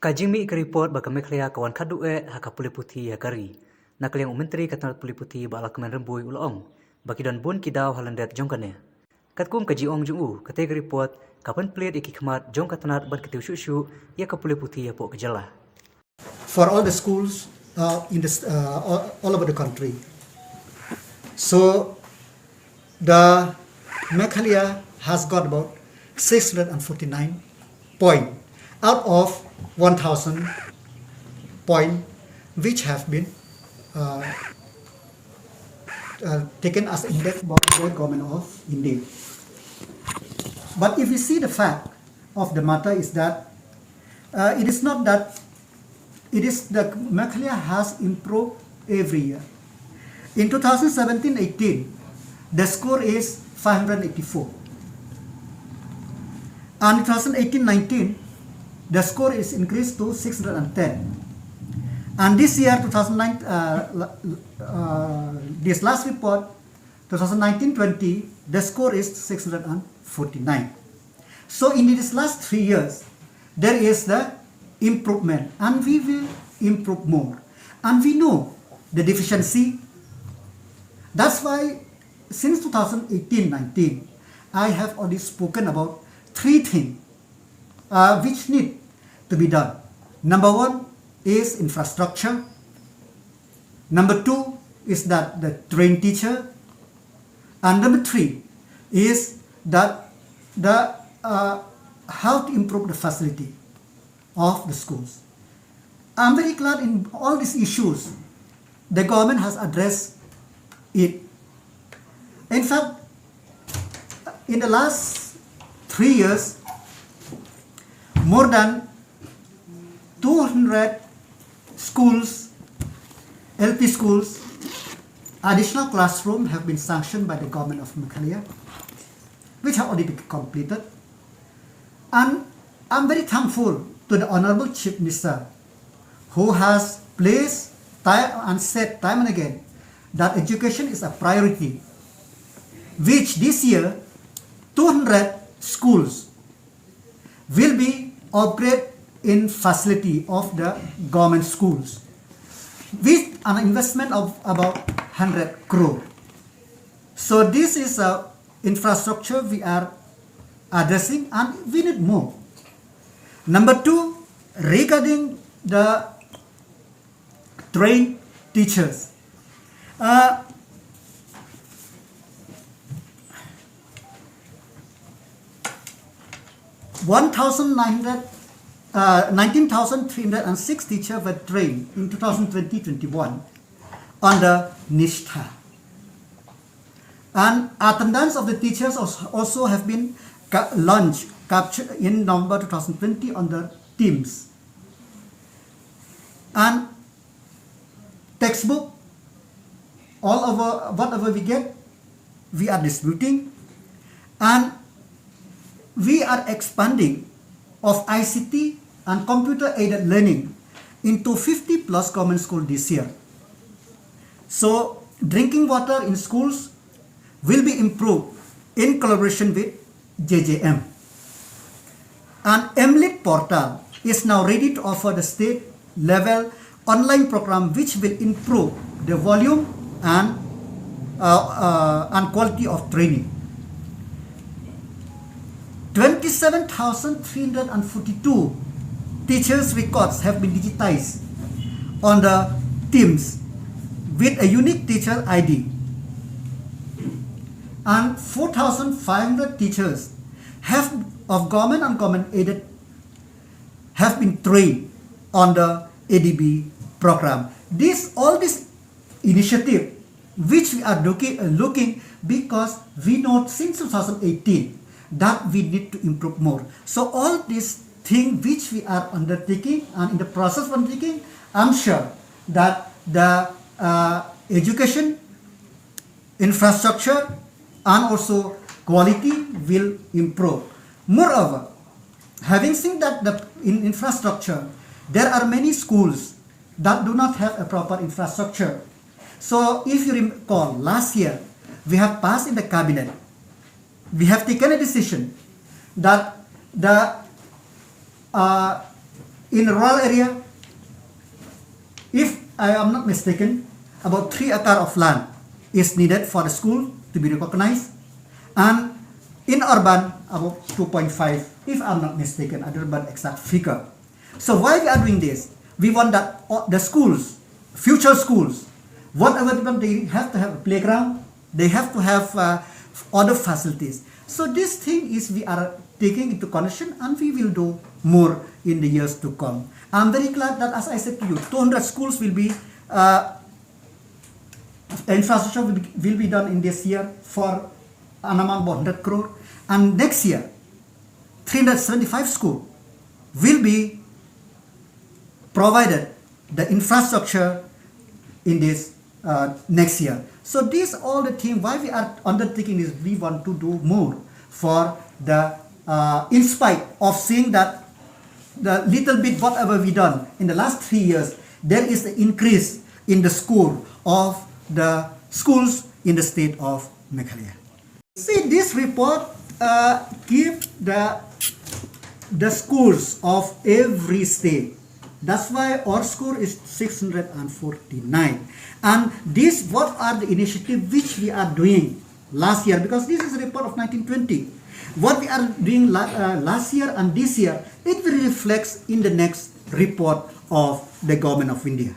Kajimi ke report baka meklia kawan kadue haka puli putih hakari. Nakliang umentri katnat puli putih ba alakmen rembui ulong. Baki dan bun kidau halandet jongkane. Katkum kaji ong jungu kateg report kapan plit iki khmat jong katnat ban ketiu shu ya ka puli putih ya po kejala. For all the schools all over the country. So the Meghalaya has got about 649 points out of 1,000 points which have been taken as index by the government of India. But if you see the fact of the matter is that it is not that it is the Meghalaya has improved every year. In 2017-18, the score is 584. And in 2018-19, the score is increased to 610. And this year, this last report, 2019-20, the score is 649. So in these last 3 years, there is the improvement, and we will improve more. And we know the deficiency. That's why since 2018-19, I have already spoken about 3 things which need to be done. Number 1 is infrastructure. Number 2 is that the trained teacher. And number 3 is that the how to improve the facility of the schools. I'm very glad in all these issues, the government has addressed it. In fact, in the last 3 years, more than 200 schools, LP schools, additional classrooms have been sanctioned by the government of Meghalaya, which have already been completed. And I'm very thankful to the Honorable Chief Minister, who has placed and said time and again that education is a priority, which this year 200 schools will be upgraded in facility of the government schools with an investment of about 100 crore. So this is a infrastructure we are addressing, and we need more. Number 2, regarding the trained teachers. 19,306 teachers were trained in 2020-21 under Nishtha. And attendance of the teachers also have been launched, captured in November 2020 under Teams. And textbook, all over, whatever we get, we are distributing. And we are expanding of ICT and computer-aided learning into 50 plus government schools this year. So drinking water in schools will be improved in collaboration with JJM. And MLIT portal is now ready to offer the state level online program which will improve the volume and quality of training. 27,342 teachers' records have been digitized on the Teams with a unique teacher ID. And 4,500 teachers of government and government aided have been trained on the ADB program. All this initiative which we are looking because we know since 2018 that we need to improve more. So all these things which we are undertaking and in the process of undertaking, I'm sure that the education, infrastructure and also quality will improve. Moreover, having seen that in infrastructure, there are many schools that do not have a proper infrastructure. So if you recall, last year we have passed in the cabinet, we have taken a decision that the in rural area, if I am not mistaken, about 3 acre of land is needed for the school to be recognized, and in urban about 2.5, if I'm not mistaken. I don't remember the exact figure. So why we are doing this? We want that the schools, future schools, whatever they have to have a playground, they have to have other facilities. So this thing is we are taking into consideration, and we will do more in the years to come. I'm very glad that, as I said to you, 200 schools will be infrastructure will be done in this year for an amount of 100 crore, and next year 375 schools will be provided the infrastructure in this next year. So these all the things why we are undertaking is we want to do more for the in spite of seeing that the little bit whatever we done in the last 3 years, there is an increase in the score of the schools in the state of Meghalaya. See, this report give the scores of every state. That's why our score is 649. And this, what are the initiatives which we are doing last year? Because this is a report of 1920. What we are doing last year and this year, it will reflect in the next report of the government of India.